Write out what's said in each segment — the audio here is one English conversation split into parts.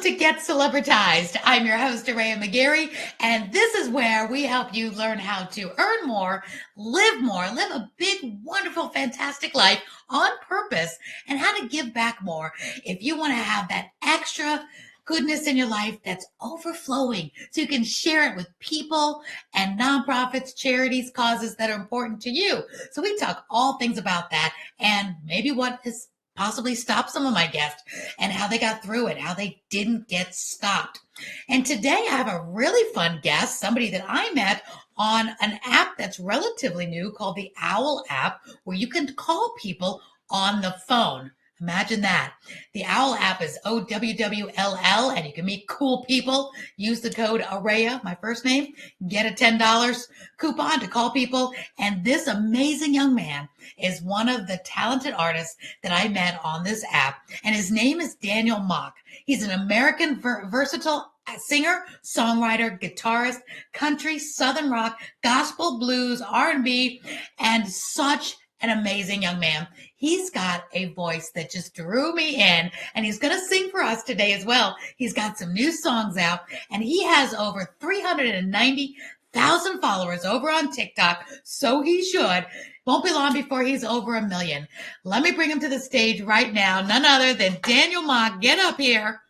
to Get Celebritized. I'm your host, Araya McGarry, and this is where we help you learn how to earn more, live a big, wonderful, fantastic life on purpose, and how to give back more. If you want to have that extra goodness in your life that's overflowing so you can share it with people and nonprofits, charities, causes that are important to you. So we talk all things about that and maybe what has possibly stopped some of my guests and how they got through it, how they didn't get stopped. And today I have a really fun guest, somebody that I met on an app that's relatively new called the Owl app, where you can call people on the phone. Imagine that. The Owl app is OWWLL, and you can meet cool people. Use the code Araya, my first name, get a $10 coupon to call people. And this amazing young man is one of the talented artists that I met on this app. And his name is Daniel Mock. He's an American versatile singer, songwriter, guitarist, country, southern rock, gospel, blues, R&B, and such an amazing young man. He's got a voice that just drew me in, and he's going to sing for us today as well. He's got some new songs out, and he has over 390,000 followers over on TikTok, so he should. Won't be long before he's over 1 million. Let me bring him to the stage right now, none other than Daniel Mock. Get up here.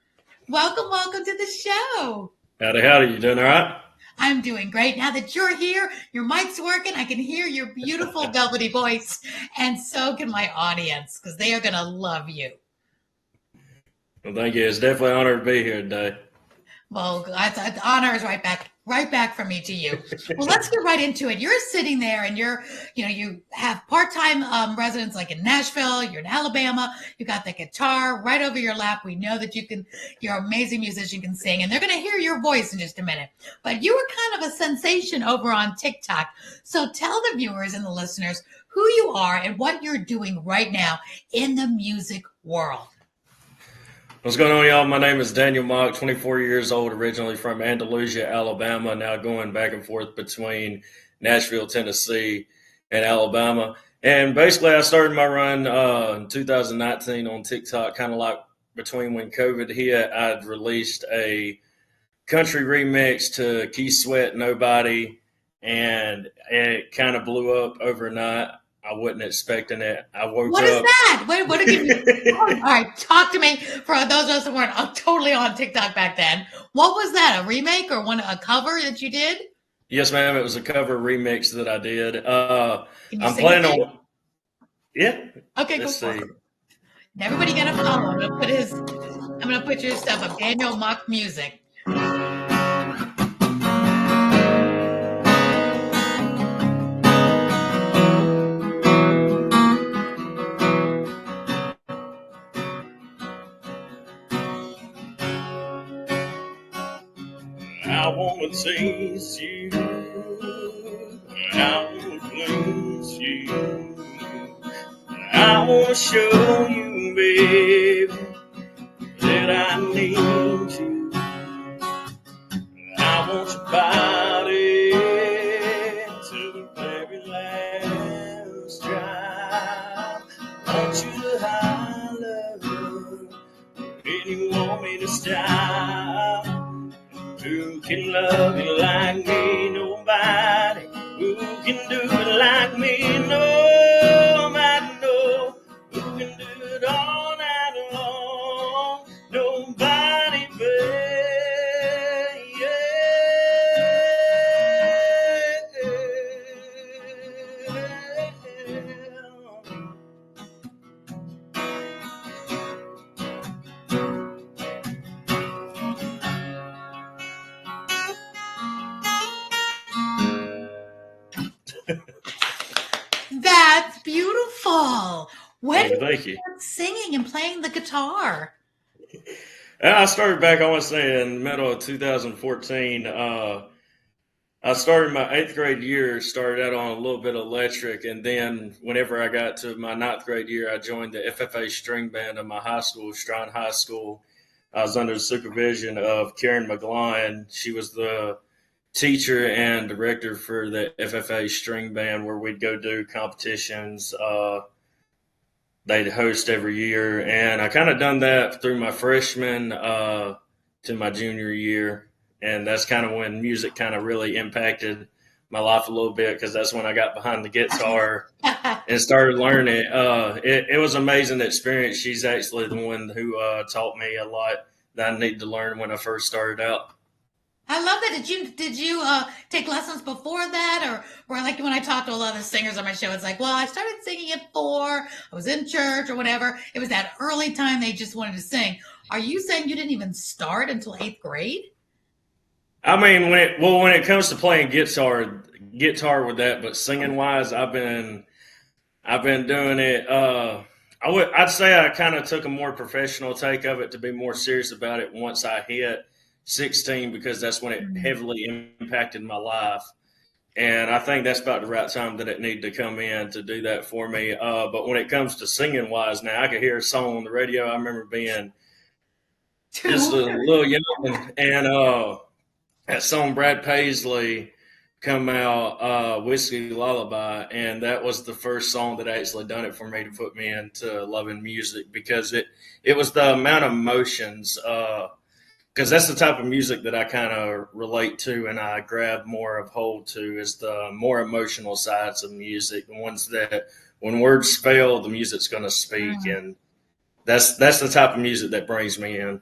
Welcome to the show. Howdy. You doing all right? I'm doing great. Now that you're here, your mic's working, I can hear your beautiful velvety voice, and so can my audience, because they are going to love you. Well, thank you. It's definitely an honor to be here today. Well, the honor is right back from me to you. Well, let's get right into it. You're sitting there and you have part-time residents like in Nashville, you're in Alabama, you got the guitar right over your lap. We know that you're an amazing musician, can sing, and they're going to hear your voice in just a minute. But you were kind of a sensation over on TikTok. So tell the viewers and the listeners who you are and what you're doing right now in the music world. What's going on, y'all? My name is Daniel Mock, 24 years old, originally from Andalusia, Alabama, now going back and forth between Nashville, Tennessee, and Alabama. And basically, I started my run in 2019 on TikTok, kind of like between when COVID hit. I'd released a country remix to Keith Sweat, Nobody, and it kind of blew up overnight. I wasn't expecting it. I woke up. What is that? What are you? All right, talk to me. For those of us who weren't totally on TikTok back then, what was that? A remake or a cover that you did? Yes, ma'am. It was a cover remix that I did. I'm planning on. Yeah. Okay, let's go see. for it. Everybody got to follow. I'm gonna put your stuff up. Daniel Mock Music. I wanna taste you, I wanna please you, I wanna show you, baby, that I need you. I want your body to the very last drop. I want you to holler when you want me to stop. Who can love you like me? Nobody. Who can do it like me? Nobody. No. Who can do it all night long? Nobody, That's beautiful. When did Thank you you. start singing and playing the guitar? I started back, I want to say, in the middle of 2014. I started my 8th grade year, started out on a little bit of electric, and then whenever I got to my 9th grade year, I joined the FFA String Band of my high school, Strine High School. I was under the supervision of Karen McGlynn. She was the teacher and director for the FFA String Band, where we'd go do competitions. They'd host every year, and I kind of done that through my freshman to my junior year. And that's kind of when music kind of really impacted my life a little bit, because that's when I got behind the guitar and started learning. It was an amazing experience. She's actually the one who taught me a lot that I needed to learn when I first started out. I love that. Did you take lessons before that, or like when I talk to a lot of the singers on my show, it's like, well, I started singing at 4, I was in church or whatever. It was that early time they just wanted to sing. Are you saying you didn't even start until 8th grade? I mean, when it comes to playing guitar with that, but singing wise, I've been doing it. I'd say I kind of took a more professional take of it, to be more serious about it once I hit 16, because that's when it heavily impacted my life. And I think that's about the right time that it needed to come in to do that for me. But when it comes to singing wise, now I could hear a song on the radio. I remember being just a little young, and that song Brad Paisley come out, Whiskey Lullaby, and that was the first song that actually done it for me, to put me into loving music, because it was the amount of emotions, because that's the type of music that I kind of relate to and I grab more of hold to, is the more emotional sides of music, the ones that when words fail, the music's going to speak, and that's the type of music that brings me in.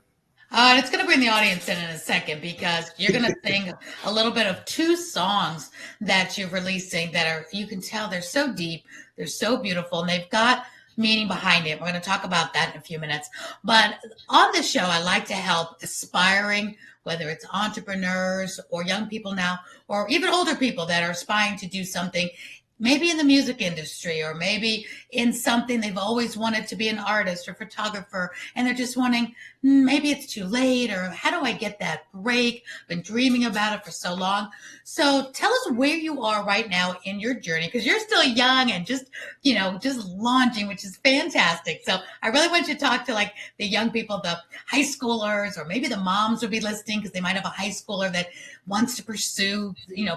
And it's going to bring the audience in a second, because you're going to sing a little bit of 2 songs that you're releasing that are, you can tell they're so deep, they're so beautiful, and they've got meaning behind it. We're going to talk about that in a few minutes. But on this show, I like to help aspiring, whether it's entrepreneurs or young people now, or even older people that are aspiring to do something, maybe in the music industry, or maybe in something they've always wanted to be, an artist or photographer, and they're just wanting, maybe it's too late, or how do I get that break? Been dreaming about it for so long. So tell us where you are right now in your journey, because you're still young and just launching, which is fantastic. So I really want you to talk to like the young people, the high schoolers, or maybe the moms will be listening because they might have a high schooler that wants to pursue,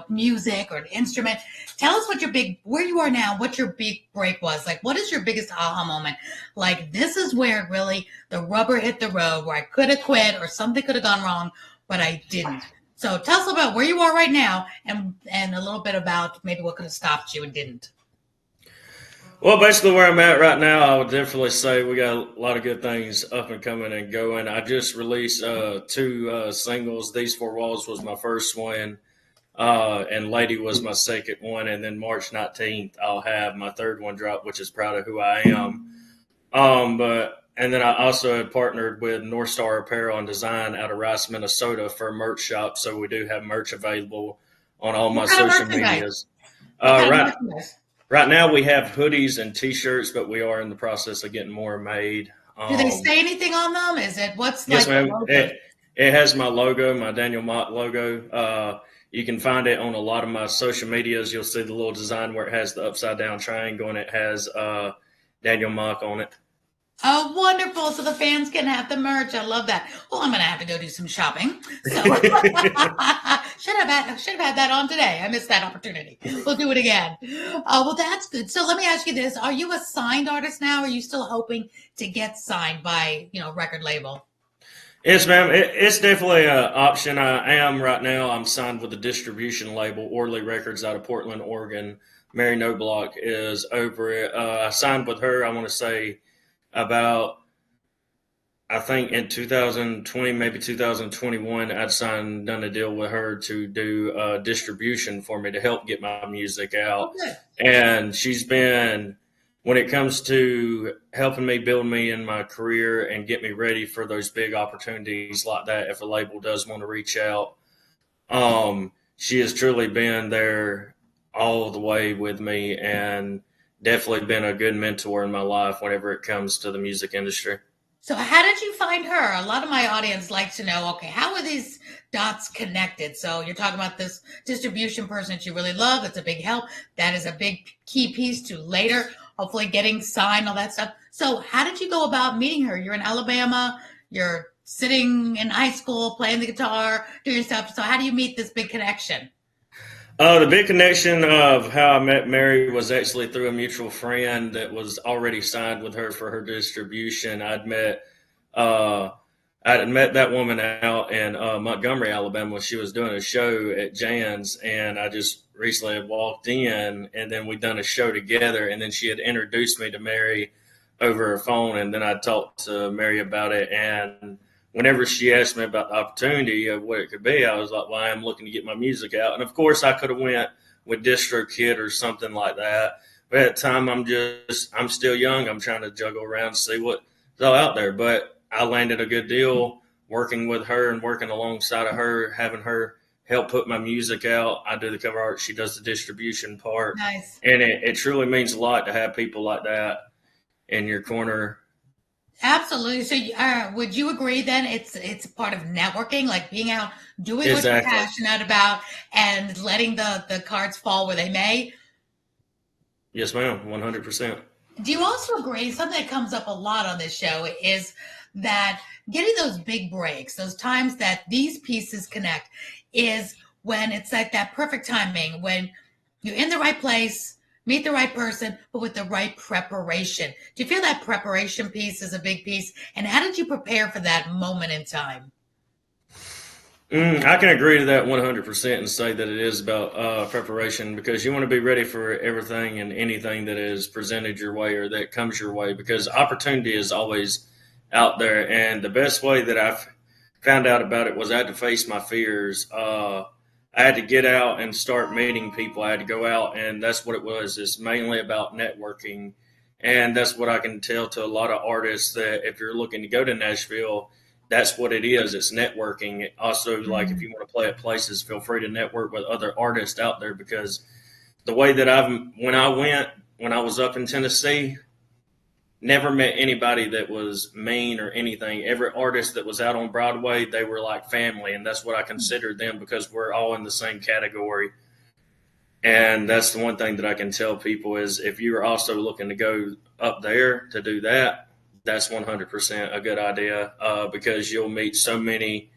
music or an instrument. Tell us where you are now, what your big break was. Like, what is your biggest aha moment? Like, this is where really the rubber hit the road, where I could have quit or something could have gone wrong, but I didn't. So tell us about where you are right now, and a little bit about maybe what could have stopped you and didn't. Well, basically where I'm at right now, I would definitely say we got a lot of good things up and coming and going. I just released 2 singles. TheseFourWalls was my first one, and Lady was my second one. And then March 19th, I'll have my third one drop, which is Proud of Who I Am. And then I also had partnered with North Star Apparel and Design out of Rice, Minnesota, for a merch shop. So we do have merch available on all my social medias. Right now we have hoodies and T-shirts, but we are in the process of getting more made. Do they say anything on them? Is it yes, ma'am. It has my logo, my Daniel Mock logo. You can find it on a lot of my social medias. You'll see the little design where it has the upside down triangle, and it has Daniel Mock on it. Oh, wonderful. So the fans can have the merch. I love that. Well, I'm going to have to go do some shopping. So should have had that on today. I missed that opportunity. We'll do it again. Well, that's good. So let me ask you this. Are you a signed artist now? Or are you still hoping to get signed by, record label? Yes, ma'am. It's definitely an option. I am right now. I'm signed with a distribution label, Aurally Records, out of Portland, Oregon. Mary Noblock is over it. I signed with her, I want to say, about, I think in 2020, maybe 2021, I'd done a deal with her to do distribution for me to help get my music out. Okay. And she's been, when it comes to helping me build me in my career and get me ready for those big opportunities like that, if a label does want to reach out, she has truly been there all the way with me, and definitely been a good mentor in my life whenever it comes to the music industry. So how did you find her? A lot of my audience likes to know, okay, how are these dots connected? So you're talking about this distribution person that you really love. That's a big help. That is a big key piece to later, hopefully getting signed, all that stuff. So how did you go about meeting her? You're in Alabama. You're sitting in high school, playing the guitar, doing stuff. So how do you meet this big connection? The big connection of how I met Mary was actually through a mutual friend that was already signed with her for her distribution. I'd I had met that woman out in Montgomery, Alabama. She was doing a show at Jan's, and I just recently had walked in, and then we'd done a show together, and then she had introduced me to Mary over her phone, and then I talked to Mary about it. And whenever she asked me about the opportunity of what it could be, I was like, well, I am looking to get my music out. And of course, I could have went with DistroKid or something like that. But at the time, I'm still young. I'm trying to juggle around and see what's all out there. But I landed a good deal working with her and working alongside of her, having her help put my music out. I do the cover art. She does the distribution part. Nice. And it truly means a lot to have people like that in your corner. Absolutely. So, would you agree then it's part of networking, like being out, doing what you're Exactly. passionate about, and letting the cards fall where they may? Yes, ma'am. 100%. Do you also agree? Something that comes up a lot on this show is that getting those big breaks, those times that these pieces connect, is when it's like that perfect timing, when you're in the right place, meet the right person, but with the right preparation. Do you feel that preparation piece is a big piece? And how did you prepare for that moment in time? I can agree to that 100% and say that it is about preparation, because you want to be ready for everything and anything that is presented your way or that comes your way, because opportunity is always out there. And the best way that I found out about it was I had to face my fears. I had to get out and start meeting people. I had to go out, and that's what it was. It's mainly about networking. And that's what I can tell to a lot of artists, that if you're looking to go to Nashville, that's what it is. It's networking. Also, like, if you want to play at places, feel free to network with other artists out there, because the way that when I was up in Tennessee, never met anybody that was mean or anything. Every artist that was out on Broadway, they were like family, and that's what I considered them, because we're all in the same category. And that's the one thing that I can tell people is, if you're also looking to go up there to do that, that's 100% a good idea, because you'll meet so many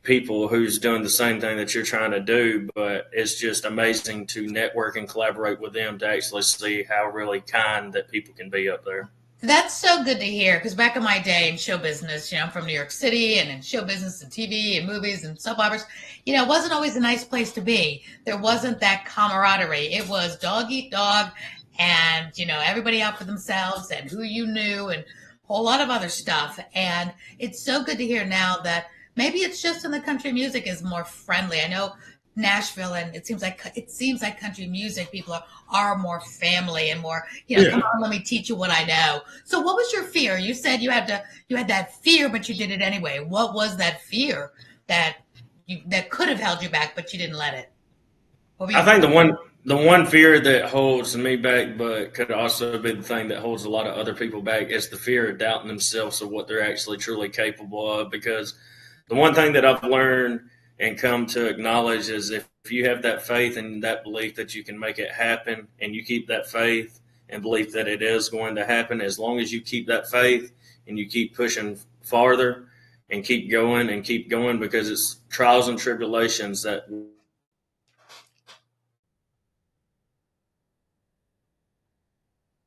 people who's doing the same thing that you're trying to do. But it's just amazing to network and collaborate with them to actually see how really kind that people can be up there. That's so good to hear, because back in my day in show business, I'm from New York City, and in show business and TV and movies and soap operas, it wasn't always a nice place to be. There wasn't that camaraderie. It was dog eat dog, and everybody out for themselves and who you knew and a whole lot of other stuff. And it's so good to hear now that maybe it's just in the country music is more friendly. I know Nashville, and it seems like country music people are more family and more, come on, let me teach you what I know. So what was your fear? You said you had that fear, but you did it anyway. What was that fear that could have held you back, but you didn't let it? I think the one fear that holds me back, but could also be the thing that holds a lot of other people back, is the fear of doubting themselves of what they're actually truly capable of. Because the one thing that I've learned and come to acknowledge is, if you have that faith and that belief that you can make it happen, and you keep that faith and belief that it is going to happen, as long as you keep that faith and you keep pushing farther and keep going, because it's trials and tribulations that.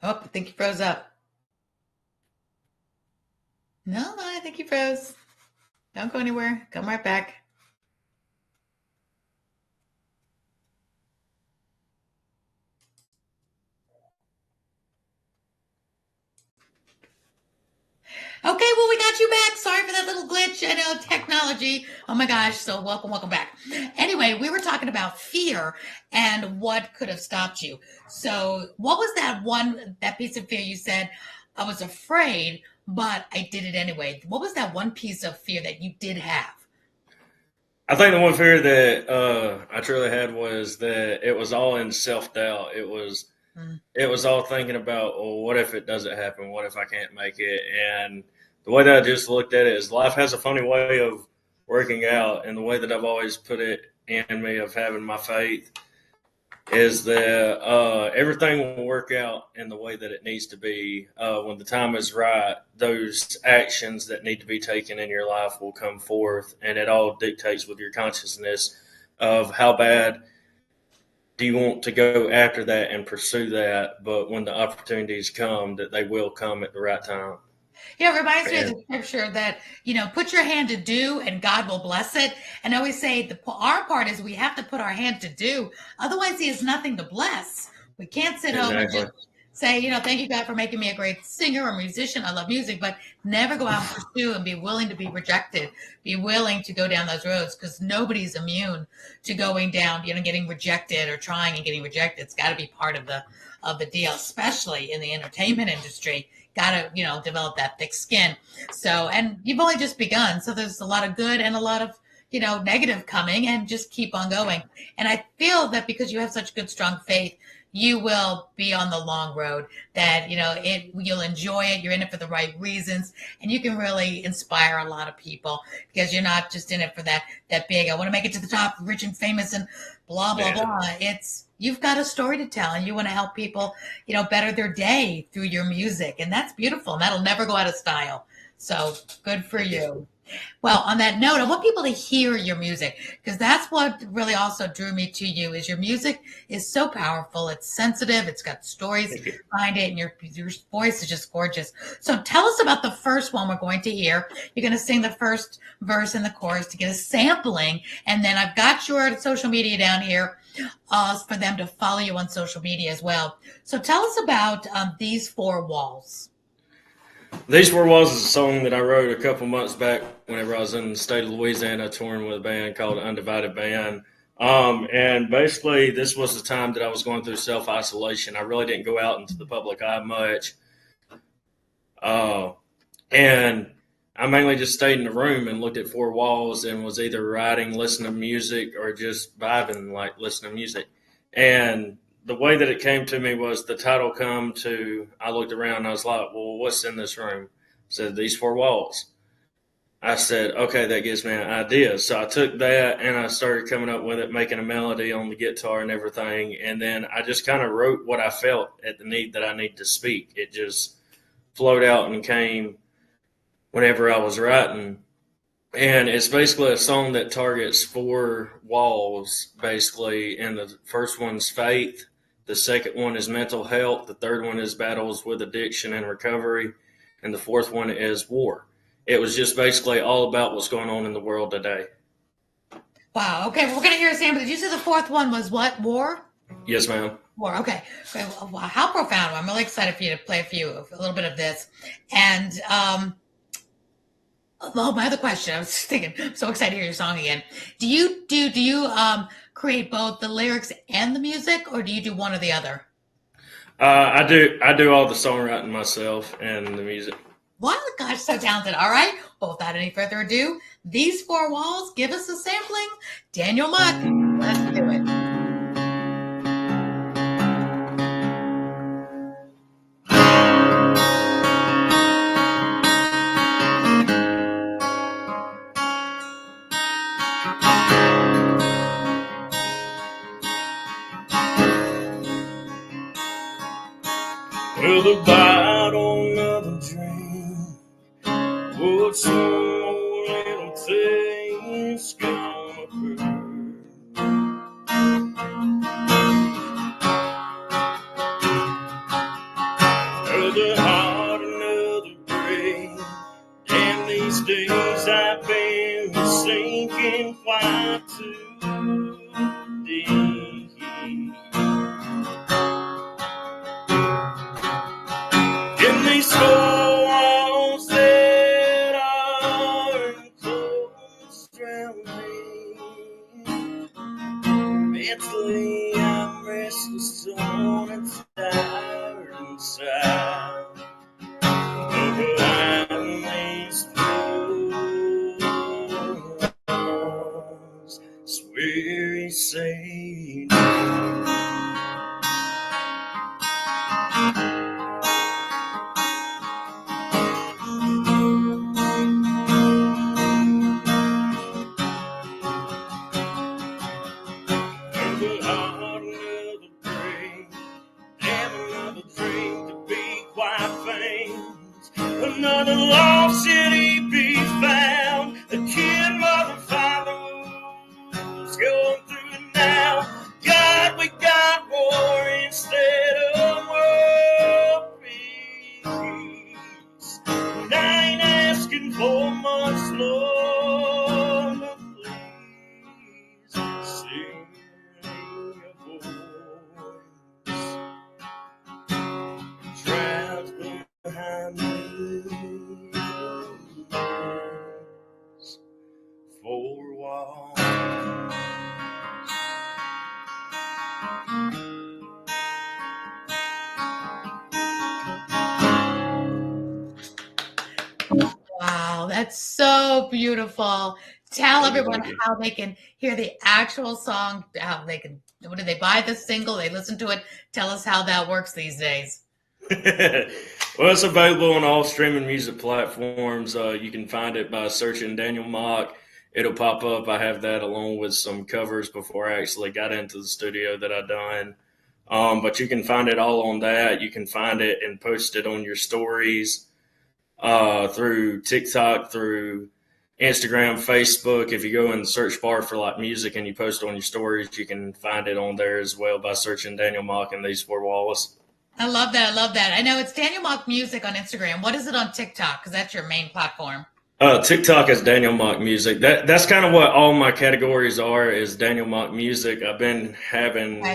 Oh, I think you froze up. No, I think you froze. Don't go anywhere. Come right back. Okay, well, we got you back. Sorry for that little glitch. I know, technology. Oh my gosh. So welcome back. Anyway, we were talking about fear and what could have stopped you. So what was that piece of fear you said, I was afraid, but I did it anyway? What was that one piece of fear that you did have? I think the one fear that I truly had was that it was all in self-doubt. It was all thinking about, well, what if it doesn't happen? What if I can't make it? And the way that I just looked at it is, life has a funny way of working out. And the way that I've always put it in me of having my faith is that everything will work out in the way that it needs to be. When the time is right, those actions that need to be taken in your life will come forth. And it all dictates with your consciousness of how bad do you want to go after that and pursue that. But when the opportunities come, that they will come at the right time. Yeah, it reminds me of And the scripture that, put your hand to do and God will bless it. And I always say our part is we have to put our hand to do. Otherwise, he has nothing to bless. We can't sit home and exactly. just say, thank you, God, for making me a great singer or musician. I love music, but never go out and pursue and be willing to be rejected, be willing to go down those roads because nobody's immune to going down, getting rejected or trying and getting rejected. It's got to be part of the deal, especially in the entertainment industry. Got to, develop that thick skin. So, and you've only just begun. So there's a lot of good and a lot of, negative coming, and just keep on going. And I feel that because you have such good, strong faith, you will be on the long road, that, you'll enjoy it. You're in it for the right reasons, and you can really inspire a lot of people because you're not just in it for that big, I want to make it to the top, rich and famous and blah, blah, Yeah. blah. You've got a story to tell, and you want to help people, better their day through your music. And that's beautiful. And that'll never go out of style. So good for Thank you. you. Well, on that note, I want people to hear your music because that's what really also drew me to you. Is your music is so powerful. It's sensitive. It's got stories Thank you. behind it, and your voice is just gorgeous. So tell us about the first one we're going to hear. You're going to sing the first verse and the chorus to get a sampling, and then I've got your social media down here for them to follow you on social media as well. So tell us about These Four Walls. TheseFourWalls is a song that I wrote a couple months back whenever I was in the state of Louisiana touring with a band called Undivided Band. And basically, this was the time that I was going through self-isolation. I really didn't go out into the public eye much. And I mainly just stayed in the room and looked at four walls and was either writing, listening to music, or just vibing, like listening to music. And the way that it came to me was the title come to, I looked around and I was like, well, what's in this room? I said, these four walls. I said, okay, that gives me an idea. So I took that and I started coming up with it, making a melody on the guitar and everything. And then I just kind of wrote what I felt at the need that I need to speak. It just flowed out and came whenever I was writing. And it's basically a song that targets four walls, basically. And the first one's faith. The second one is mental health. The third one is battles with addiction and recovery. And the fourth one is war. It was just basically all about what's going on in the world today. Wow. Okay, we're going to hear a sample. Did you say the fourth one was what? War? Yes, ma'am. War. Okay. Wow, how profound. I'm really excited for you to play a little bit of this. And my other question, I was thinking, I'm so excited to hear your song again. Do you create both the lyrics and the music, or do you do one or the other? I do all the songwriting myself and the music. Wow, gosh, so talented. All right. Well, without any further ado, These Four Walls, give us a sampling. Daniel Muck, let's do it. Well, the bottle of a dream, what's one more little thing's gonna hurt? Well, the heart another break, and these days I've been sinking quite too deep. In these four walls that are enclosed around me, mentally I'm restless, torn and tired inside. Behind these four walls, it's where he saved me. Another lost city be found. The kid, mother, father was going through it now. God, we got war instead of world peace. And asking for much longer. Please sing your voice. Trapped behind me. Four walls. Wow, that's so beautiful. Tell everyone how they can hear the actual song, how they can, what do they buy the single? They listen to it. Tell us how that works these days. Well, it's available on all streaming music platforms. You can find it by searching Daniel Mock. It'll pop up. I have that along with some covers before I actually got into the studio that I done. But you can find it all on that. You can find it and post it on your stories through TikTok, through Instagram, Facebook. If you go in the search bar for like music and you post it on your stories, you can find it on there as well by searching Daniel Mock and TheseFourWalls. I love that. I love that. I know it's Daniel Mock Music on Instagram. What is it on TikTok? Because that's your main platform. TikTok is Daniel Mock Music. That's kind of what all my categories are, is Daniel Mock Music. I've been having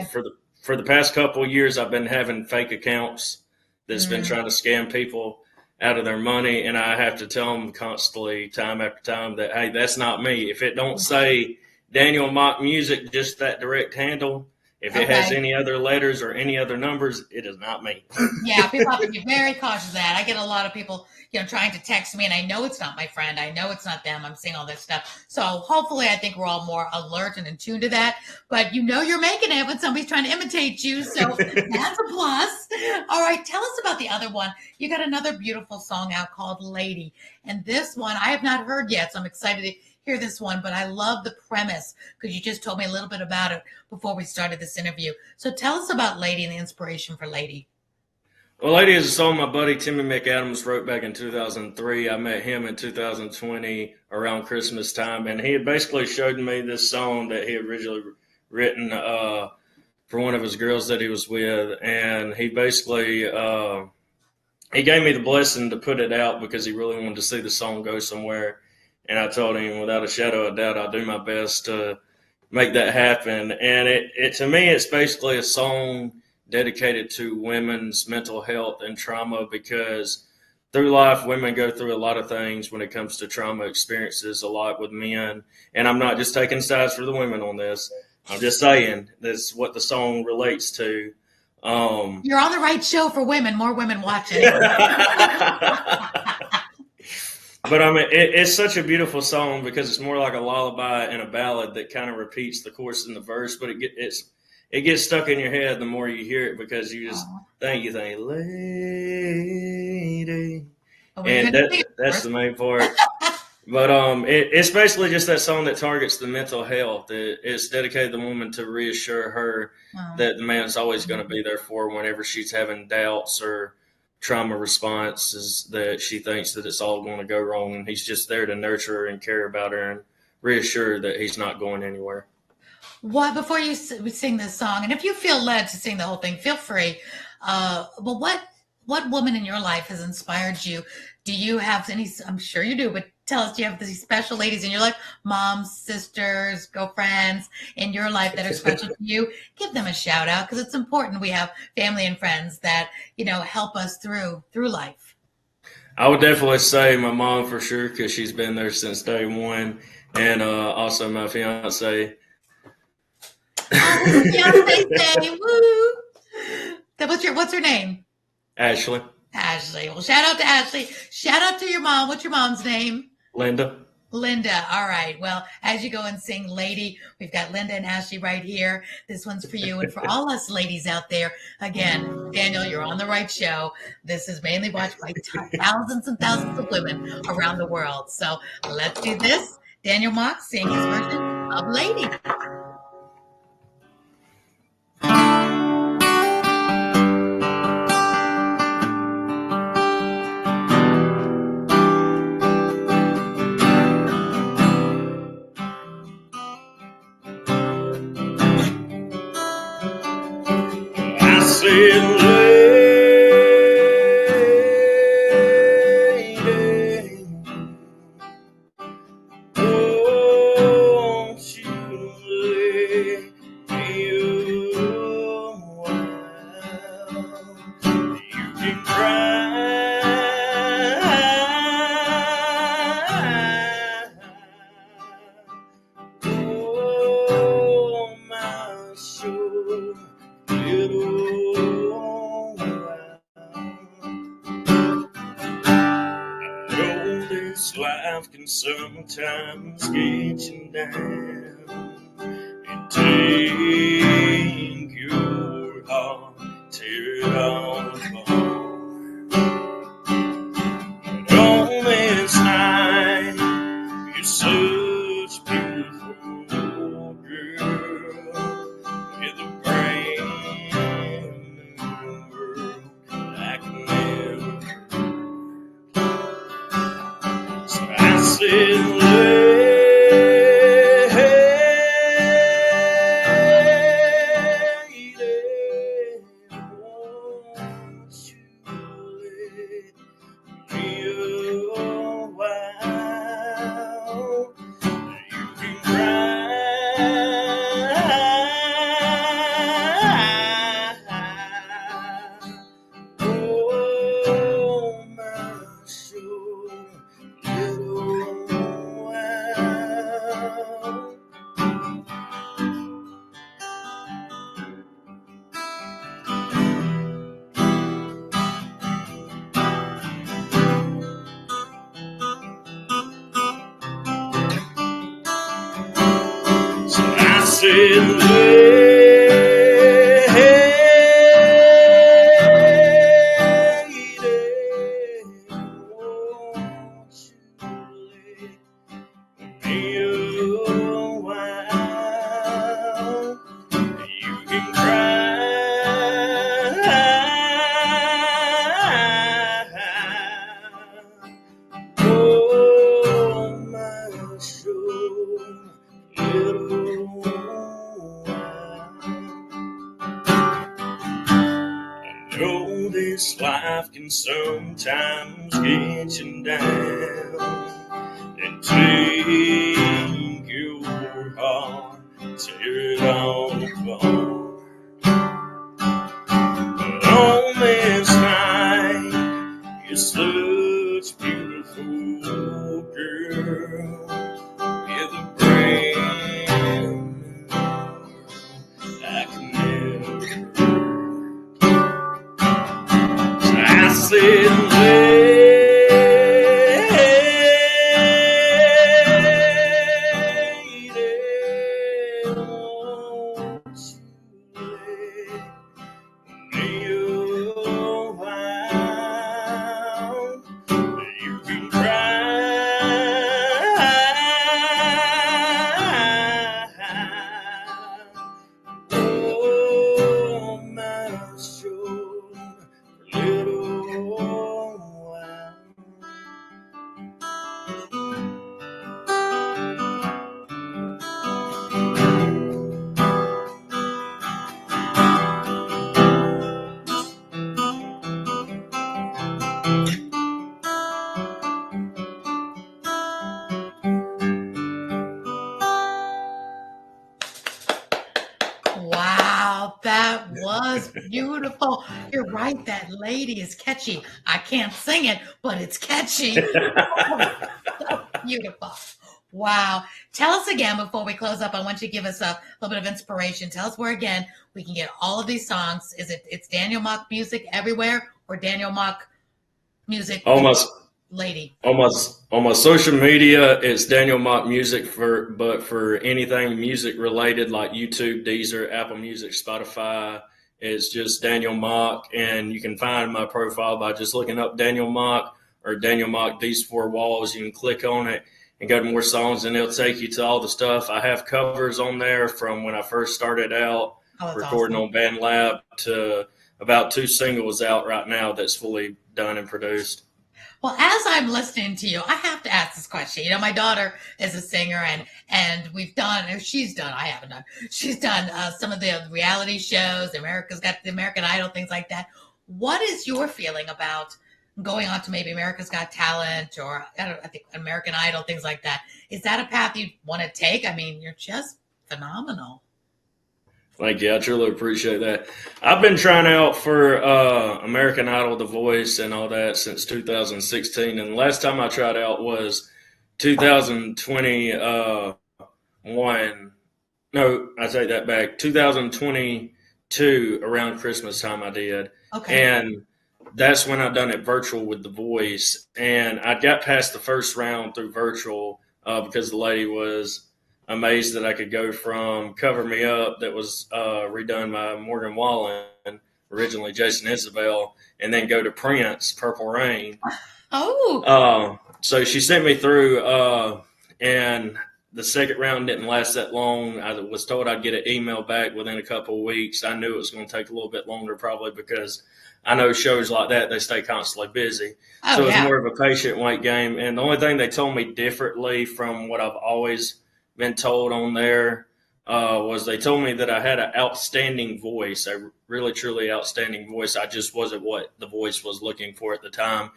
for the past couple of years, I've been having fake accounts that's been trying to scam people out of their money, and I have to tell them constantly, time after time, that hey, that's not me. If it don't say Daniel Mock Music, just that direct handle, if it has any other letters or any other numbers, it is not me. Yeah, people have to be very cautious of that. I get a lot of people, trying to text me, and I know it's not my friend. I know it's not them. I'm seeing all this stuff. So hopefully I think we're all more alert and in tune to that. But you're making it when somebody's trying to imitate you. So that's a plus. All right, tell us about the other one. You got another beautiful song out called Lady. And this one I have not heard yet, so I'm excited to hear this one, but I love the premise because you just told me a little bit about it before we started this interview. So tell us about Lady and the inspiration for Lady. Well, Lady is a song my buddy Timmy McAdams wrote back in 2003. I met him in 2020 around Christmas time, and he had basically showed me this song that he had originally written for one of his girls that he was with, and he basically he gave me the blessing to put it out because he really wanted to see the song go somewhere. And I told him, without a shadow of doubt, I'll do my best to make that happen. And it to me, it's basically a song dedicated to women's mental health and trauma, because through life, women go through a lot of things when it comes to trauma experiences, a lot with men. And I'm not just taking sides for the women on this. I'm just saying that's what the song relates to. You're on the right show for women. More women watching. But I mean, it's such a beautiful song because it's more like a lullaby and a ballad that kind of repeats the chorus and the verse, but it gets stuck in your head the more you hear it, because you just think, lady, and that's the main part. But it's basically just that song that targets the mental health. It's dedicated to the woman to reassure her that the man's always going to be there for her whenever she's having doubts or trauma responses that she thinks that it's all going to go wrong, and he's just there to nurture her and care about her and reassure her that he's not going anywhere. What, before you sing this song, and if you feel led to sing the whole thing, feel free. But what woman in your life has inspired you? Do you have any? I'm sure you do, but tell us, do you have these special ladies in your life, moms, sisters, girlfriends in your life that are special to you? Give them a shout out, because it's important. We have family and friends that help us through life. I would definitely say my mom for sure, because she's been there since day one, and also my fiance. Fiance, woo! What's her name? Ashley. Ashley. Well, shout out to Ashley. Shout out to your mom. What's your mom's name? Linda. Linda. All right. Well, as you go and sing Lady, we've got Linda and Ashley right here. This one's for you and for all us ladies out there. Again, Daniel, you're on the right show. This is mainly watched by thousands and thousands of women around the world. So let's do this. Daniel Mock sing his version of Lady. Lady, this life can sometimes get you down and take your heart, tear it all apart. But on this night, you're such a beautiful girl with a brand new world like never. So I said, this life can sometimes get you down and take your heart, tear it all apart. But on this night, you're such a beautiful girl with a brand new I can never. I said, Wow, that was beautiful. You're right, that lady is catchy. I can't sing it, but it's catchy. So beautiful. Wow. Tell us again before we close up. I want you to give us a little bit of inspiration. Tell us where again we can get all of these songs. It's Daniel Mock Music everywhere or Daniel Mock Music Lady? On my social media, it's Daniel Mock Music but for anything music related like YouTube, Deezer, Apple Music, Spotify, it's just Daniel Mock, and you can find my profile by just looking up Daniel Mock or Daniel Mock TheseFourWalls. You can click on it and go to more songs, and it'll take you to all the stuff. I have covers on there from when I first started out recording on BandLab to about 2 singles out right now that's fully done and produced. Well, as I'm listening to you, I have to ask this question. You know, my daughter is a singer, and she's done some of the reality shows, America's Got the American Idol, things like that. What is your feeling about going on to maybe America's Got Talent or I think American Idol, things like that? Is that a path you want to take? I mean, you're just phenomenal. Thank you. I truly appreciate that. I've been trying out for American Idol, The Voice, and all that since 2016. And the last time I tried out was 2021. No, I take that back. 2022, around Christmas time I did. Okay. And that's when I done it virtual with The Voice, and I got past the first round through virtual because the lady was amazed that I could go from "Cover Me Up" that was redone by Morgan Wallen, originally Jason Isabel, and then go to Prince, "Purple Rain." Oh, So she sent me through, and the second round didn't last that long. I was told I'd get an email back within a couple of weeks. I knew it was going to take a little bit longer, probably because I know shows like that, they stay constantly busy. oh So it was yeah. more of a patient wait game. And the only thing they told me differently from what I've always been told on there was they told me that I had an outstanding voice, a really, truly outstanding voice. I just wasn't what the voice was looking for at the time.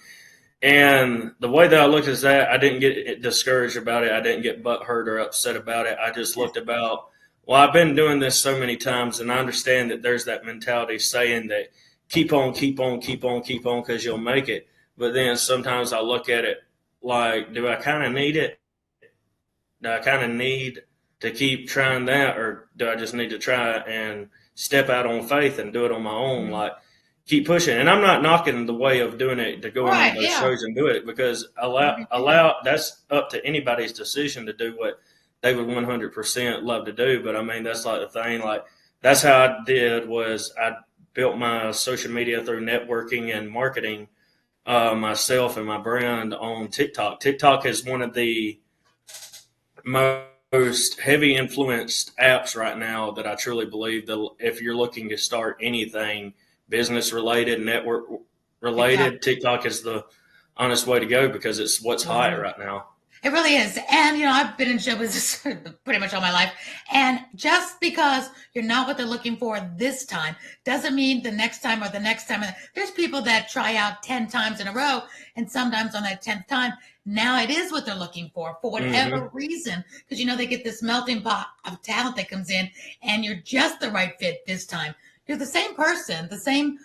And the way that I looked at that, I didn't get discouraged about it. I didn't get butthurt or upset about it. I just looked about, well, I've been doing this so many times, and I understand that there's that mentality saying that keep on, keep on, keep on, keep on, because you'll make it. But then sometimes I look at it like, do I kind of need it? Do I kind of need to keep trying that, or do I just need to try and step out on faith and do it on my own? Like, keep pushing. And I'm not knocking the way of doing it, to going on Right, those yeah. shows and do it, because allow that's up to anybody's decision to do what they would 100% love to do. But I mean, that's like the thing. Like, that's how I did, was I built my social media through networking and marketing myself and my brand on TikTok. TikTok is one of the most heavy influenced apps right now that I truly believe that if you're looking to start anything business related, network related, Exactly. TikTok is the honest way to go, because it's what's hot Right. right now. It really is. And, I've been in show business pretty much all my life. And just because you're not what they're looking for this time doesn't mean the next time or the next time. There's people that try out 10 times in a row, and sometimes on that 10th time, now it is what they're looking for whatever Mm-hmm. reason. Because, they get this melting pot of talent that comes in, and you're just the right fit this time. You're the same person, the same,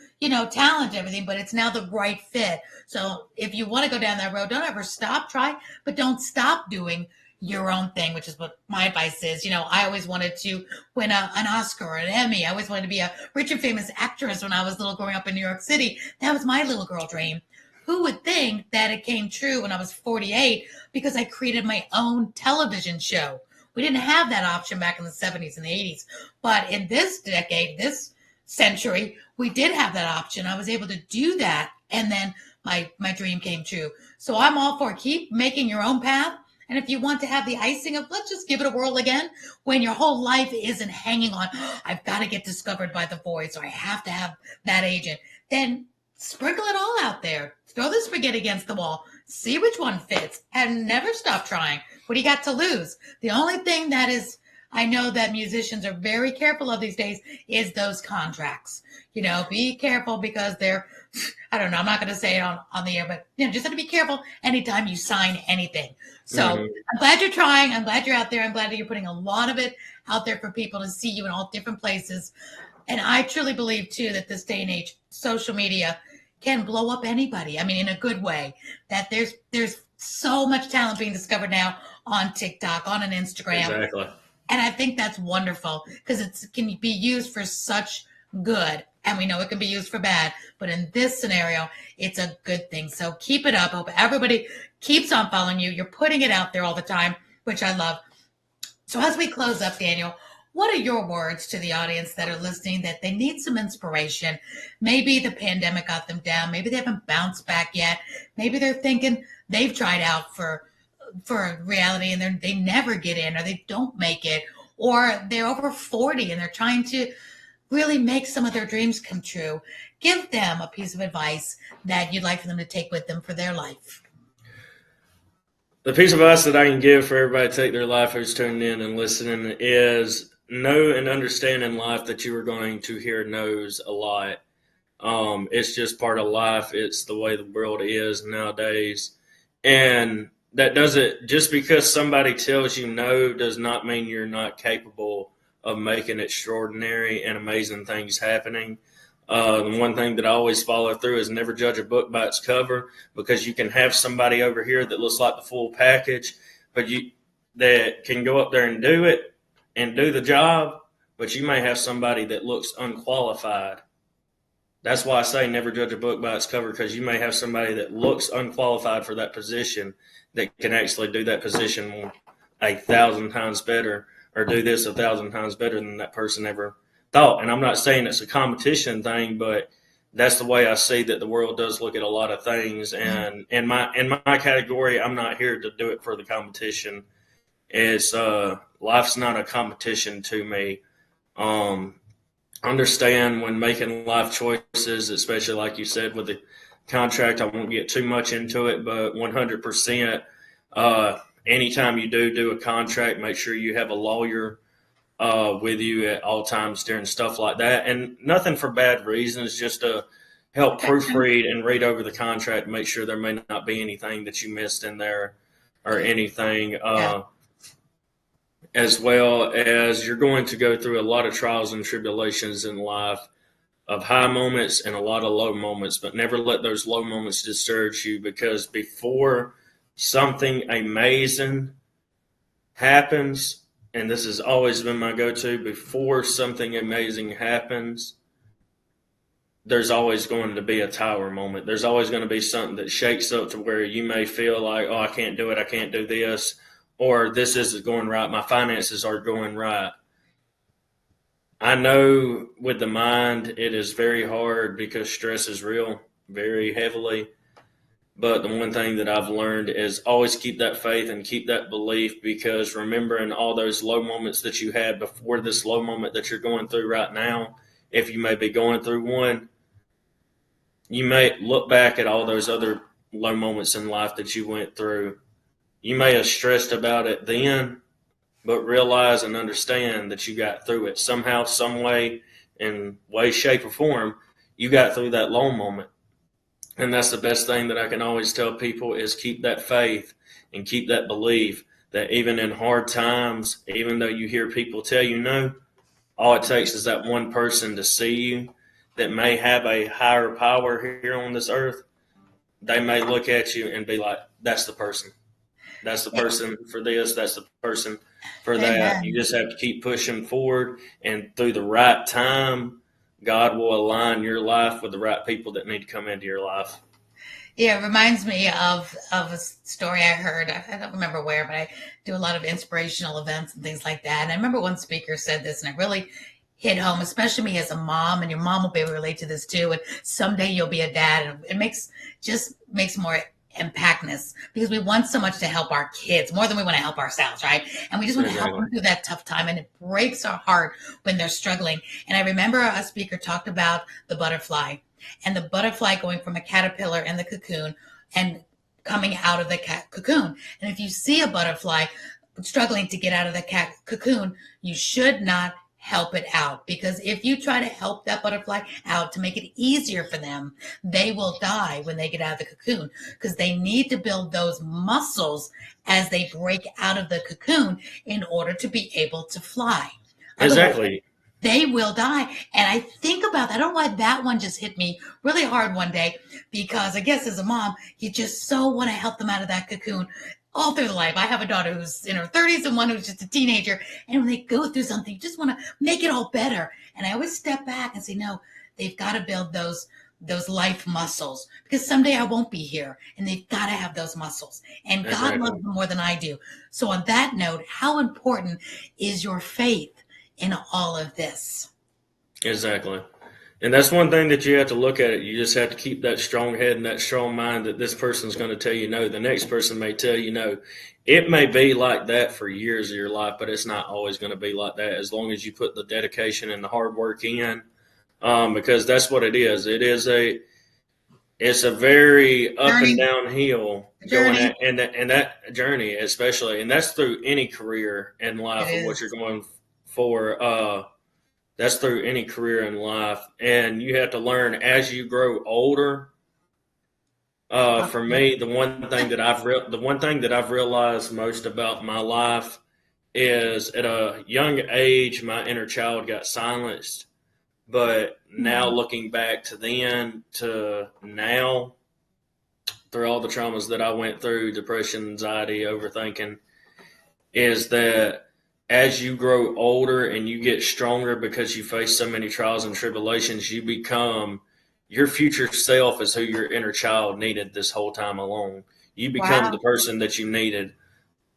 talent, everything, but it's now the right fit. So if you want to go down that road, don't ever stop, try, but don't stop doing your own thing, which is what my advice is. I always wanted to win an Oscar or an Emmy. I always wanted to be a rich and famous actress when I was little growing up in New York City. That was my little girl dream. Who would think that it came true when I was 48 because I created my own television show? We didn't have that option back in the 70s and the 80s. But in this decade, this century, we did have that option. I was able to do that. And then my dream came true. So I'm all for keep making your own path. And if you want to have the icing of, let's just give it a whirl again, when your whole life isn't hanging on, oh, I've got to get discovered by The Voice, or I have to have that agent, then sprinkle it all out there. Throw the spaghetti against the wall, see which one fits, and never stop trying. What do you got to lose? The only thing that is, I know that musicians are very careful of these days, is those contracts. Be careful, because they're, I don't know, I'm not going to say it on the air, but just have to be careful anytime you sign anything. So Mm-hmm. I'm glad you're trying. I'm glad you're out there. I'm glad that you're putting a lot of it out there for people to see you in all different places. And I truly believe too that this day and age, social media can blow up anybody. I mean, in a good way. That there's so much talent being discovered now on TikTok, on an Instagram, Exactly. and I think that's wonderful, because it can be used for such good. And we know it can be used for bad. But in this scenario, it's a good thing. So keep it up. Hope everybody keeps on following you. You're putting it out there all the time, which I love. So as we close up, Daniel, what are your words to the audience that are listening, that they need some inspiration? Maybe the pandemic got them down. Maybe they haven't bounced back yet. Maybe they're thinking they've tried out for reality and they never get in, or they don't make it, or they're over 40 and they're trying to really make some of their dreams come true. Give them a piece of advice that you'd like for them to take with them for their life. The piece of advice that I can give for everybody to take their life who's tuning in and listening is know and understand in life that you are going to hear no's a lot. It's just part of life. It's the way the world is nowadays. And that doesn't, just because somebody tells you no does not mean you're not capable of making extraordinary and amazing things happening. The one thing that I always follow through is never judge a book by its cover, because you can have somebody over here that looks like the full package, but that can go up there and do it and do the job, but you may have somebody that looks unqualified That's why I say never judge a book by its cover, because you may have somebody that looks unqualified for that position that can actually do that position 1,000 times better, or do this 1,000 times better than that person ever thought. And I'm not saying it's a competition thing, but that's the way I see that the world does look at a lot of things. And in my category, I'm not here to do it for the competition. It's life's not a competition to me. Um, Understand when making life choices, especially like you said with the contract. I won't get too much into it, but 100%. Anytime you do a contract, make sure you have a lawyer with you at all times during stuff like that, and nothing for bad reasons, just to help proofread and read over the contract, make sure there may not be anything that you missed in there or anything. Yeah. As well as you're going to go through a lot of trials and tribulations in life, of high moments and a lot of low moments, but never let those low moments discourage you, because before something amazing happens, and this has always been my go-to, before something amazing happens, there's always going to be a tower moment. There's always going to be something that shakes up to where you may feel like, oh, I can't do it, I can't do this, or this isn't going right, my finances aren't going right. I know with the mind, it is very hard because stress is real, very heavily. But the one thing that I've learned is always keep that faith and keep that belief, because remembering all those low moments that you had before this low moment that you're going through right now, if you may be going through one, you may look back at all those other low moments in life that you went through. You may have stressed about it then, but realize and understand that you got through it somehow, some way, in way, shape, or form. You got through that low moment. And that's the best thing that I can always tell people, is keep that faith and keep that belief that even in hard times, even though you hear people tell you no, all it takes is that one person to see you that may have a higher power here on this earth. They may look at you and be like, that's the person. That's the person for this. That's the person for that. You Amen. just have to keep pushing forward, and through the right time, God will align your life with the right people that need to come into your life. Yeah, it reminds me of a story I heard. I don't remember where, but I do a lot of inspirational events and things like that. And I remember one speaker said this, and it really hit home, especially me as a mom, and your mom will be able to relate to this too. And someday you'll be a dad, and it makes more impactness, because we want so much to help our kids more than we want to help ourselves, right? And we just want to help Exactly. them through that tough time, and it breaks our heart when they're struggling. And I remember a speaker talked about the butterfly, and the butterfly going from a caterpillar in the cocoon and coming out of the cocoon. And if you see a butterfly struggling to get out of the cocoon, you should not help it out, because if you try to help that butterfly out to make it easier for them, they will die when they get out of the cocoon, because they need to build those muscles as they break out of the cocoon in order to be able to fly. Otherwise, Exactly. they will die. And I think about that. I don't know why that one just hit me really hard one day, because I guess as a mom, you just so want to help them out of that cocoon all through life. I have a daughter who's in her 30s and one who's just a teenager. And when they go through something, you just want to make it all better. And I always step back and say, no, they've got to build those life muscles, because someday I won't be here, and they've got to have those muscles. And God Exactly. loves them more than I do. So on that note, how important is your faith in all of this? Exactly. And that's one thing that you have to look at it. You just have to keep that strong head and that strong mind that this person's going to tell you no. The next person may tell you no. It may be like that for years of your life, but it's not always going to be like that, as long as you put the dedication and the hard work in. Because that's what it is. It's a very up and Journey, down hill going journey. at, and that journey especially, and that's through any career in It life of what you're is. going for. That's through any career in life, and you have to learn as you grow older. For me, the one thing that I've realized most about my life is, at a young age, my inner child got silenced. But now, looking back to then to now, through all the traumas that I went through, depression, anxiety, overthinking, is that as you grow older and you get stronger because you face so many trials and tribulations, you become your future self is who your inner child needed this whole time along. You become Wow. the person that you needed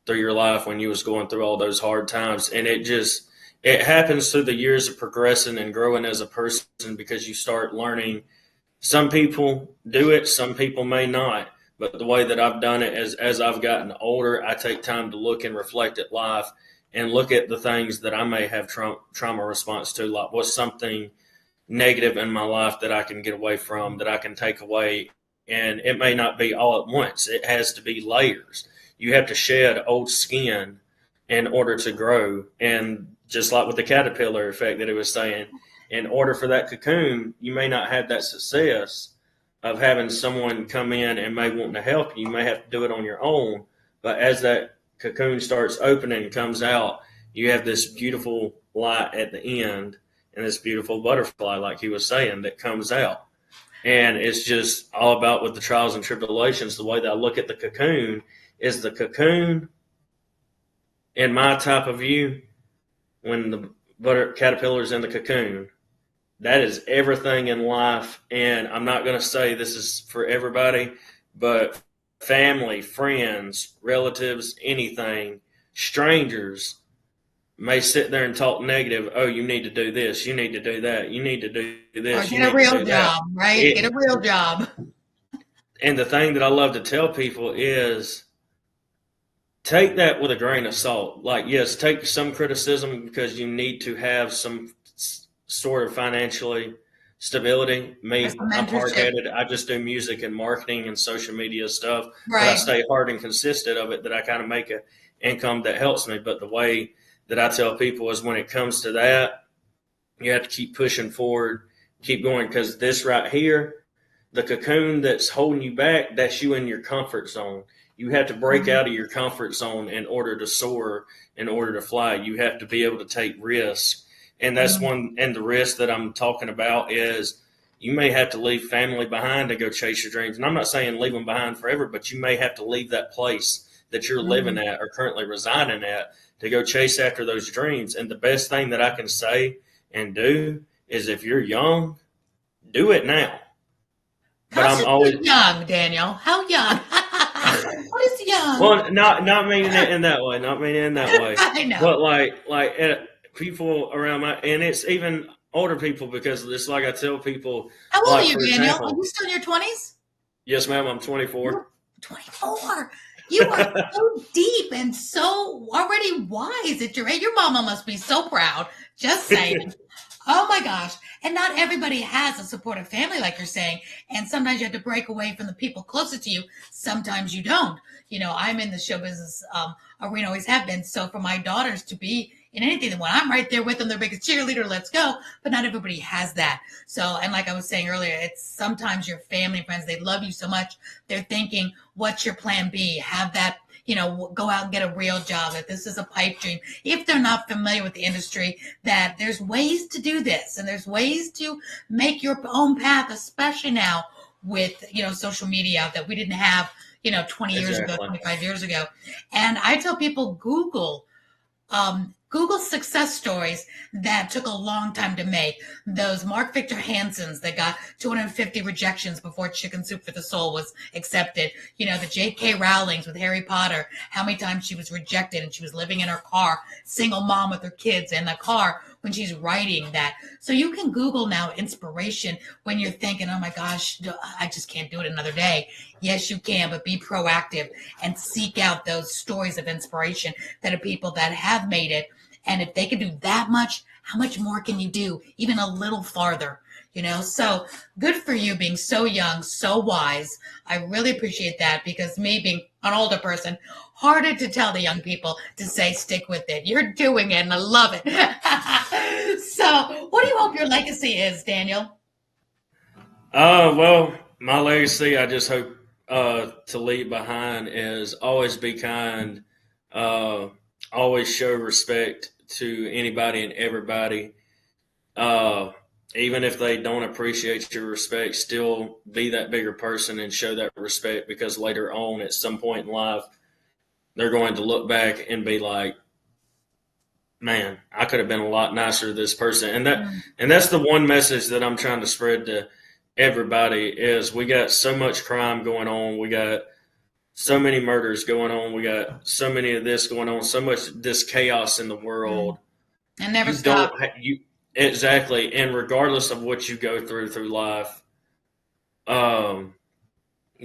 through your life when you was going through all those hard times. And it happens through the years of progressing and growing as a person, because you start learning. Some people do it, some people may not. But the way that I've done it, as I've gotten older, I take time to look and reflect at life and look at the things that I may have trauma response to, like what's something negative in my life that I can get away from, that I can take away. And it may not be all at once. It has to be layers. You have to shed old skin in order to grow. And just like with the caterpillar effect that it was saying, in order for that cocoon, you may not have that success of having someone come in and may want to help you. You may have to do it on your own. But as that cocoon starts opening and comes out, you have this beautiful light at the end and this beautiful butterfly, like he was saying, that comes out. And it's just all about with the trials and tribulations. The way that I look at the cocoon is the cocoon, in my type of view, when the caterpillar's in the cocoon, that is everything in life. And I'm not going to say this is for everybody, but family, friends, relatives, anything, strangers may sit there and talk negative. Oh, you need to do this. You need to do that. You need to do Or this. You get a need to real do that. job, right? Get a real job. And the thing that I love to tell people is take that with a grain of salt. Like, yes, take some criticism because you need to have some sort of financially stability. Me, I'm hard Mentorship. headed. I just do music and marketing and social media stuff, but I Right. stay hard and consistent of it, that I kind of make an income that helps me. But the way that I tell people is when it comes to that, you have to keep pushing forward, keep going, because this right here, the cocoon that's holding you back, that's you in your comfort zone. You have to break out of your comfort zone in order to soar, in order to fly. You have to be able to take risks. And that's one, and the risk that I'm talking about is you may have to leave family behind to go chase your dreams. And I'm not saying leave them behind forever, but you may have to leave that place that you're living at or currently residing at to go chase after those dreams. And the best thing that I can say and do is, if you're young, do it now. But How's I'm it always young, Daniel? How young? What is young? well, not meaning it in that way, not meaning it in that way, I know. but people around my, and it's even older people, because it's like I tell people, How old are like you, for Daniel? Are example, you still in your 20s? yes, ma'am, I'm 24. 24. You are so deep and so already wise at your age. Your mama must be so proud. Just saying. Oh my gosh. And not everybody has a supportive family, like you're saying. And sometimes you have to break away from the people closest to you. Sometimes you don't. You know, I'm in the show business arena, always have been. So for my daughters to be in anything, when I'm right there with them, their biggest cheerleader, let's go. But not everybody has that. So, and like I was saying earlier, it's sometimes your family and friends, they love you so much. They're thinking, what's your plan B? Have that, you know, go out and get a real job, that this is a pipe dream. If they're not familiar with the industry, that there's ways to do this and there's ways to make your own path, especially now with, you know, social media that we didn't have, you know, 20 years ago, Exactly. 25 years ago. And I tell people, Google success stories that took a long time to make. Those Mark Victor Hansons that got 250 rejections before Chicken Soup for the Soul was accepted. You know, the J.K. Rowling's with Harry Potter, how many times she was rejected and she was living in her car, single mom with her kids in the car when she's writing that. So you can Google now inspiration when you're thinking, oh my gosh, I just can't do it another day. Yes, you can, but be proactive and seek out those stories of inspiration that are people that have made it. And if they can do that much, how much more can you do? Even a little farther, you know? So good for you being so young, so wise. I really appreciate that, because me being an older person, harder to tell the young people to say, stick with it. You're doing it and I love it. So what do you hope your legacy is, Daniel? Well, my legacy, I just hope to leave behind is always be kind, uh, always show respect to anybody and everybody. Uh, Even if they don't appreciate your respect, still be that bigger person and show that respect, because later on, at some point in life, they're going to look back and be like, man, I could have been a lot nicer to this person. And that's the one message that I'm trying to spread to everybody is we got so much crime going on. We got so many murders going on. We got so many of this going on. So much this chaos in the world. And never You stop. don't you exactly, and regardless of what you go through life, um,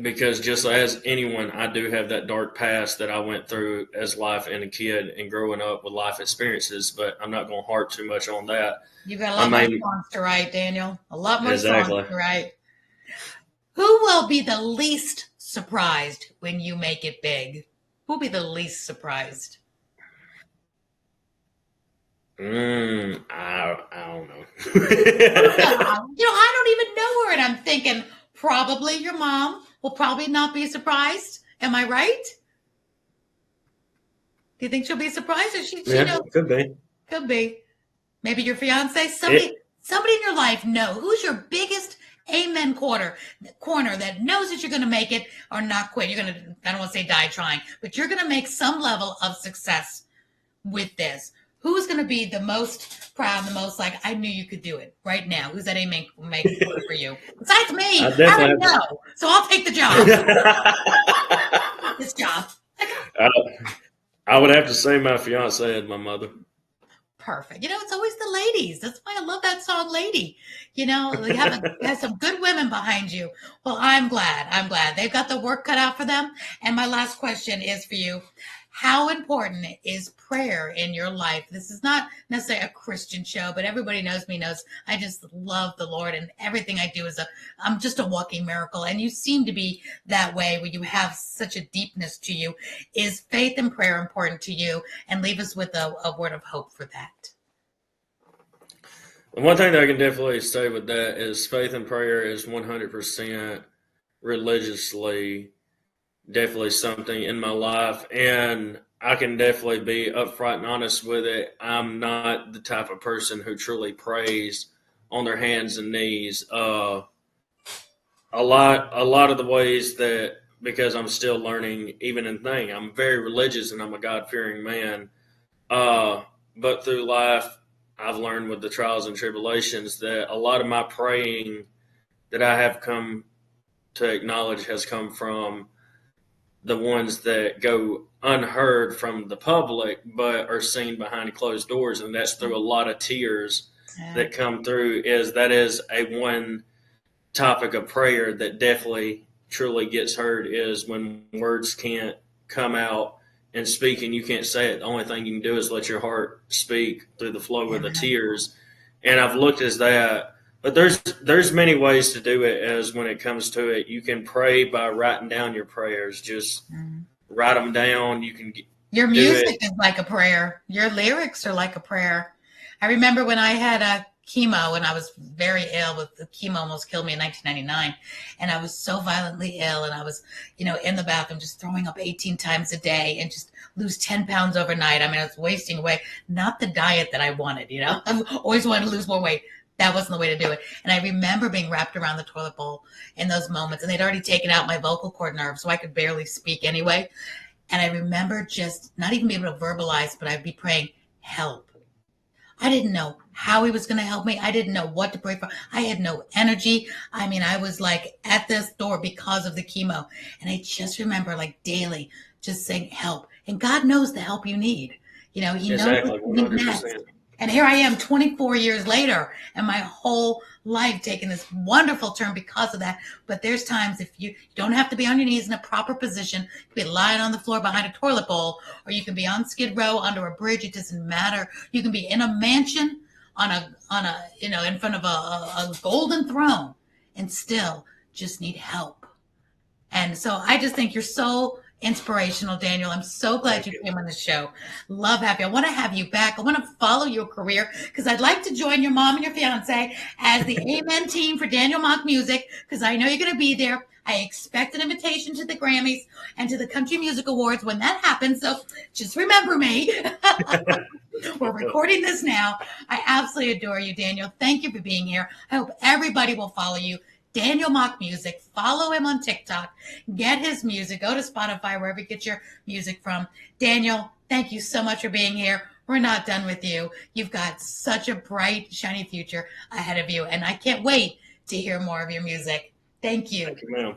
because just as anyone, I do have that dark past that I went through as life and a kid and growing up with life experiences. But I'm not going to harp too much on that. You've got a I lot more mean, songs to write, Daniel. A lot more songs exactly. to write. Who will be the least surprised when you make it big? Who will be the least surprised? I don't know. I don't even know her, and I'm thinking probably your mom will probably not be surprised. Am I right? Do you think she'll be surprised, or she Yeah, knows? could be. Could be. Maybe your fiance. Somebody in your life know who's your biggest amen corner that knows that you're going to make it or not quit. You're going to, I don't want to say die trying, but you're going to make some level of success with this. Who's going to be the most proud, the most like, I knew you could do it right now? Who's that amen making for you? Besides me, I already know. So I'll take the job. This job. I would have to say my fiance and my mother. Perfect. It's always the ladies. That's why I love that song, Lady. You have some good women behind you. Well, I'm glad. They've got the work cut out for them. And my last question is for you. How important is prayer in your life? This is not necessarily a Christian show, but everybody knows I just love the Lord, and everything I do I'm just a walking miracle. And you seem to be that way, where you have such a deepness to you. Is faith and prayer important to you? And leave us with a word of hope for that. One thing that I can definitely say with that is faith and prayer is 100% religiously definitely something in my life, and I can definitely be upfront and honest with it. I'm not the type of person who truly prays on their hands and knees. A lot of the ways that, because I'm still learning, even in thing, I'm very religious and I'm a God-fearing man. But through life, I've learned with the trials and tribulations that a lot of my praying that I have come to acknowledge has come from the ones that go unheard from the public but are seen behind closed doors, and that's through a lot of tears that come through. That is a one topic of prayer that definitely truly gets heard, is when words can't come out and speak and you can't say it. The only thing you can do is let your heart speak through the flow of the tears. And I've looked as that. But there's many ways to do it. As when it comes to it, you can pray by writing down your prayers. Just write them down. You can your music is like a prayer. Your lyrics are like a prayer. I remember when I had a chemo and I was very ill. With the chemo almost killed me in 1999, and I was so violently ill, and I was in the bathroom just throwing up 18 times a day and just lose 10 pounds overnight. I mean, I was wasting away. Not the diet that I wanted. I've always wanted to lose more weight. That wasn't the way to do it. And I remember being wrapped around the toilet bowl in those moments, and they'd already taken out my vocal cord nerve, so I could barely speak anyway. And I remember just not even being able to verbalize, but I'd be praying, help. I didn't know how he was going to help me. I didn't know what to pray for. I had no energy. I mean, I was like at this door because of the chemo. And I just remember like daily just saying help. And God knows the help you need. He knows what you need next. And here I am 24 years later, and my whole life taking this wonderful turn because of that. But there's times if you don't have to be on your knees in a proper position. You can be lying on the floor behind a toilet bowl, or you can be on Skid Row under a bridge. It doesn't matter. You can be in a mansion on a in front of a golden throne and still just need help. And so I just think you're so inspirational, Daniel. I'm so glad you came on the show. Love having you. I want to have you back. I want to follow your career because I'd like to join your mom and your fiance as the Amen team for Daniel Mock Music, because I know you're going to be there. I expect an invitation to the Grammys and to the Country Music Awards when that happens. So just remember me. We're recording this now. I absolutely adore you, Daniel. Thank you for being here. I hope everybody will follow you. Daniel Mock Music. Follow him on TikTok. Get his music. Go to Spotify, wherever you get your music from. Daniel, thank you so much for being here. We're not done with you. You've got such a bright, shiny future ahead of you. And I can't wait to hear more of your music. Thank you. Thank you, ma'am.